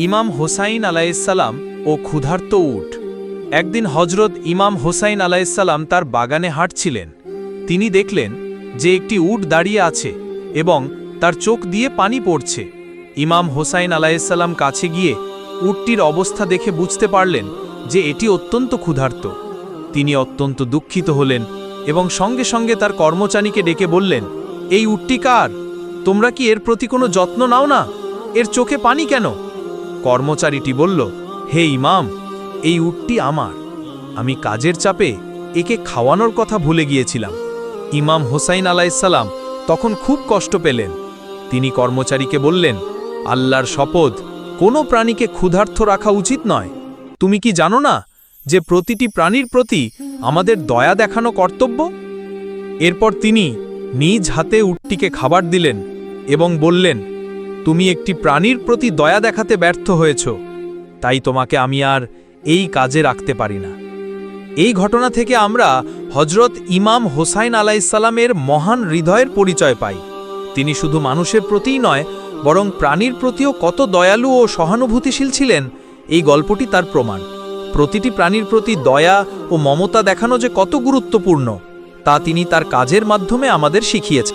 ইমাম হোসাইন আলাইহিসসালাম ও ক্ষুধার্ত উট। একদিন হজরত ইমাম হোসাইন আলাইহিসসালাম তার বাগানে হাঁটছিলেন। তিনি দেখলেন যে একটি উট দাঁড়িয়ে আছে এবং তার চোখ দিয়ে পানি পড়ছে। ইমাম হোসাইন আলাইহিসসালাম কাছে গিয়ে উটটির অবস্থা দেখে বুঝতে পারলেন যে এটি অত্যন্ত ক্ষুধার্ত। তিনি অত্যন্ত দুঃখিত হলেন এবং সঙ্গে সঙ্গে তার কর্মচারীকে ডেকে বললেন, এই উটটি কার? তোমরা কি এর প্রতি কোনো যত্ন নাও না? এর চোখে পানি কেন? কর্মচারীটি বলল, হে ইমাম, এই উটটি আমার। আমি কাজের চাপে একে খাওয়ানোর কথা ভুলে গিয়েছিলাম। ইমাম হোসাইন আলাইহিসসালাম তখন খুব কষ্ট পেলেন। তিনি কর্মচারীকে বললেন, আল্লাহর শপথ, কোনো প্রাণীকে ক্ষুধার্ত রাখা উচিত নয়। তুমি কি জানো না যে প্রতিটি প্রাণীর প্রতি আমাদের দয়া দেখানো কর্তব্য? এরপর তিনি নিজ হাতে উটটিকে খাবার দিলেন এবং বললেন, তুমি একটি প্রাণীর প্রতি দয়া দেখাতে ব্যর্থ হয়েছ, তাই তোমাকে আমি আর এই কাজে রাখতে পারি না। এই ঘটনা থেকে আমরা হজরত ইমাম হোসাইন আলাইহিসসালামের মহান হৃদয়ের পরিচয় পাই। তিনি শুধু মানুষের প্রতিই নয়, বরং প্রাণীর প্রতিও কত দয়ালু ও সহানুভূতিশীল ছিলেন, এই গল্পটি তার প্রমাণ। প্রতিটি প্রাণীর প্রতি দয়া ও মমতা দেখানো যে কত গুরুত্বপূর্ণ, তা তিনি তার কাজের মাধ্যমে আমাদের শিখিয়েছেন।